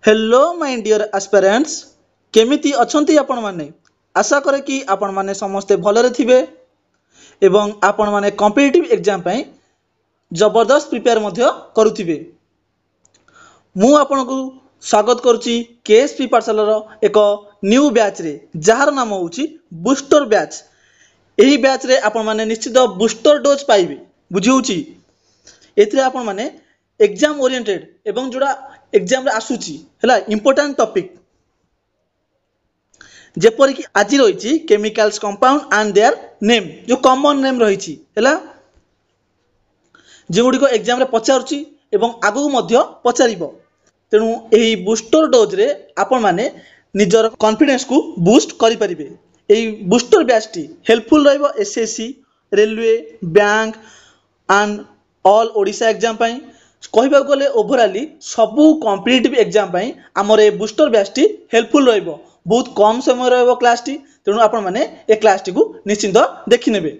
Hello my dear aspirants केमिति अछंती आपण माने आशा करे कि आपण माने समस्ते भलरे थिबे एवं आपण माने कॉम्पिटिटिव एग्जाम पई जबरदस्त प्रिपेयर मध्य करूथिबे। मु आपनकु स्वागत करूची केएसपी पाठशालार एक न्यू बैच रे जहार नाम होउची बूस्टर बैच। एही बैच रे आपण माने निश्चित बूस्टर डोज पाइबे बुझी होउची। एथिरे आपण माने एग्जाम ओरिएंटेड एवं जोड़ा एग्जाम रे आसुची हला इंपोर्टेंट टॉपिक जेपरि कि आज रही chemicals compound and their name जो कॉमन नेम रही हला जे गुडी को एग्जाम रे पचारुची एवं आगु मध्य पचारिबो। तेणु एही बूस्टर डोज रे आपण माने निजर कॉन्फिडेंस को बूस्ट करि परिबे। एही बूस्टर बैच टी हेल्पफुल रहइबो SSC railway bank and all Odisha exam पई कहबा गले ओवरऑली सबु कॉम्पिटिटिव एग्जाम पई हमर ए बूस्टर बैच टी हेल्पफुल रहइबो। बहुत कम समय रहइबो क्लास टी तेणु आपण माने ए क्लास टी को निश्चित देखि नेबे।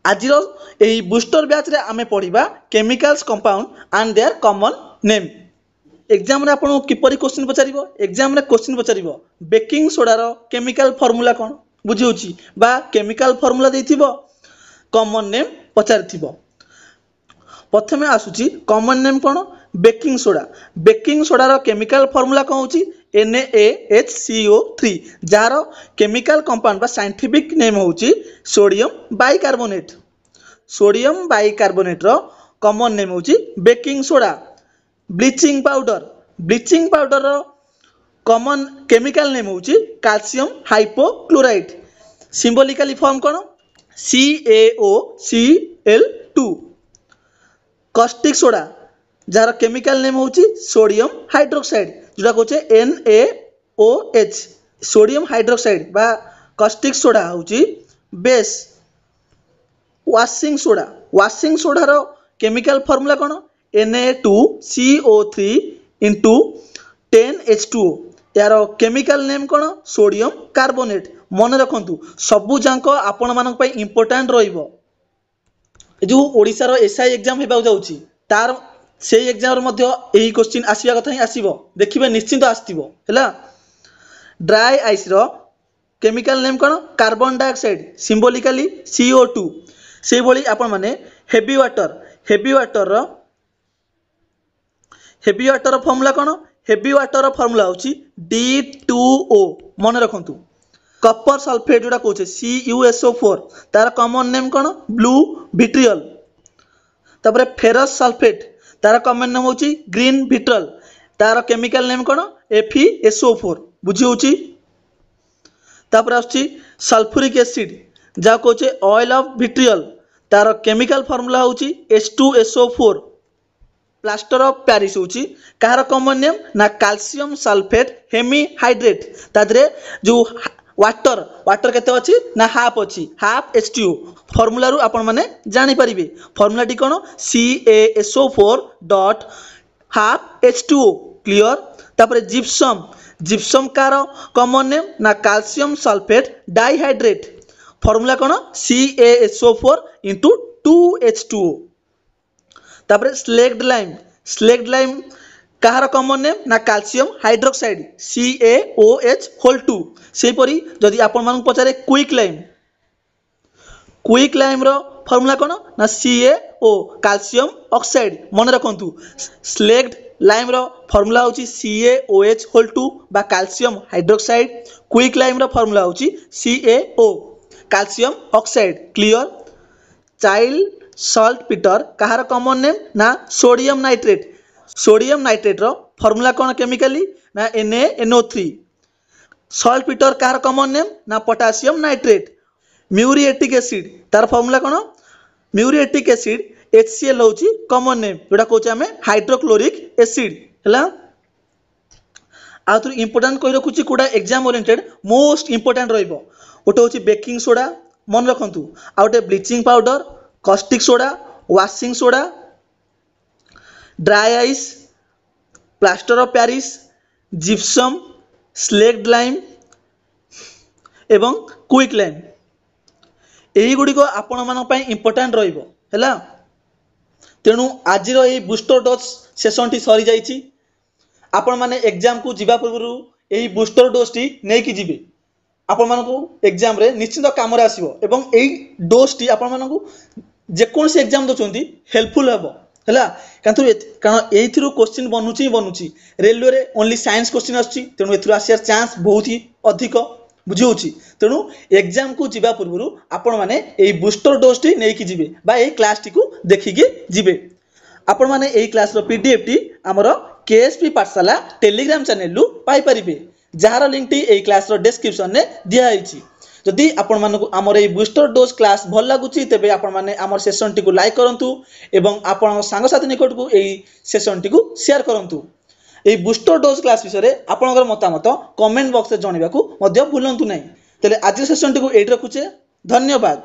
आज एही बूस्टर बैच रे आमे पढिबा chemicals compound and their common name. Exam रे आपण किपरि क्वेश्चन पचारिबो एग्जाम रे क्वेश्चन पचारिबो बेकिंग सोडा रो केमिकल फार्मूला कोन बुझी होची बा केमिकल फार्मूला देथिबो कॉमन नेम पचारिथिबो। प्रथमे आसुची कॉमन नेम कोन बेकिंग सोडा रो केमिकल फार्मूला कोन होची NaHCO3 जार केमिकल कंपाउंड बा साइंटिफिक नेम होची सोडियम बाइकार्बोनेट रो कॉमन नेम होची बेकिंग सोडा। ब्लीचिंग पाउडर रो कॉमन केमिकल नेम होची कैल्शियम हाइपोक्लोराइड। सिंबॉलिकली फॉर्म कोन CaOCl2। Caustic soda jar chemical name होची सोडियम हाइड्रोक्साइड जोटा कोचे NaOH। सोडियम हाइड्रोक्साइड बा कॉस्टिक सोडा होची बेस। वाशिंग सोडा रो chemical formula कोन Na2CO3 10H2O। यार chemical name कोन sodium carbonate. मन रखंतु सबु जांको आपण मानक पई इंपोर्टेंट रहिबो। जो ओडिसा रो एसआई एग्जाम हेबा जाउची तार से एग्जाम रो मध्य एही क्वेश्चन आसीबा कथा ही आसीबो देखिबे निश्चित आस्तिबो हैला। ड्राई आइस रो केमिकल नेम कोन कार्बन डाइऑक्साइड सिंबॉलिकली CO2। से भली आपण माने हेवी वाटर रो फार्मूला कोन हेवी वाटर रो फार्मूला होची D2O मन रखंतु। कॉपर सल्फेट जोड़ा कहूचे CuSO4 तार कॉमन नेम कोन ब्लू विट्रियल। तापर फेरस सल्फेट तार कॉमन नेम होची ग्रीन विट्रल तार केमिकल नेम कोन FeSO4 बुझी होची। तापर आछि सल्फ्यूरिक एसिड जा कहूचे ऑयल ऑफ विट्रियल तार केमिकल फार्मूला होची H2SO4। प्लास्टर ऑफ पेरिस होची कार कॉमन नेम ना कैल्शियम सल्फेट हेमीहाइड्रेट तादरे जो वाटर केते अछि ना हाफ H2O। फार्मूला रु आपण माने जानि परिबे फार्मूला टी कोन CaSO4 dot half H2O clear. तापर जिप्सम कार कॉमन नेम ना कैल्शियम सल्फेट डाइहाइड्रेट फार्मूला कोन CaSO4 into 2H2O। तापर स्लेग्ड लाइम कहार कॉमन नेम ना कैल्शियम हाइड्रोक्साइड CaOH2। से परी जदि आपण मानक पचारे क्विक लाइम रो फार्मूला कोन ना CaO कैल्शियम ऑक्साइड मन रखंतु। स्लेग्ड लाइम रो फार्मूला होची CaOH2 बा कैल्शियम हाइड्रोक्साइड। क्विक लाइम रो फार्मूला होची CaO calcium oxide clear. Chile saltpetre कहार कॉमन नेम ना सोडियम नाइट्रेट रो फार्मूला कोन केमिकली ना NaNO3। सॉल्ट पीटर कहार कॉमन नेम ना पोटेशियम नाइट्रेट। म्यूरिएटिक एसिड तार फार्मूला कोन म्यूरिएटिक एसिड HCl होची कॉमन नेम जोटा कहूचे हमें हाइड्रोक्लोरिक एसिड हैला। आ तो इंपोर्टेंट कहि रखुची कोडा एग्जाम ओरिएंटेड मोस्ट इंपोर्टेंट रहइबो ओटे होची बेकिंग सोडा मन रखंतु आ ओटे bleaching powder caustic soda washing soda dry ice plaster of Paris gypsum slaked lime एवं क्विक लाइम एही गुडी को आपण मान पई इंपोर्टेंट रहइबो हैला। तेणु आज रो ए बूस्टर डोज सेशन टी सरी जाईची आपण माने एग्जाम को जीवा पूर्व यही बूस्टर डोज टी नहीं कि जीवे आपण मानकु एग्जाम रे निश्चित काम रे आसीबो एवं एई डोज टी आपण मानकु जेकोसी एग्जाम दोचंती हेल्पफुल हेबो हला कारण एथिरु क्वेश्चन बनुची रेलवे रे ओनली साइंस क्वेश्चन आछी तेनु एथिरु आसियार चांस बहुत ही अधिक बुझी होची तेनु एग्जाम को जीवा पूर्व आपण माने एई बूस्टर डोज टी नै कि जीवे बा एई क्लास टी को देखि कि जीवे आपण माने एई क्लास रो पीडीएफ टी हमरो केएसपी पाठशाला टेलीग्राम चैनल लु पाई परिबे जार लिंक टी एई क्लास रो डिस्क्रिप्शन ने दिया आइछि जदि आपण मानकु हमर एई बूस्टर डोज क्लास भल लागुछि तेबे आपण माने हमर सेशन टी को लाइक करंतु एवं आपण संग साथी निकट को एई सेशन टी को शेयर करंतु एई बूस्टर डोज क्लास विषय रे आपनकर मतामत कमेंट बॉक्स रे जणिबा को मध्य भूलंतु नै तले आज सेशन टी को एडी रखुचे धन्यवाद।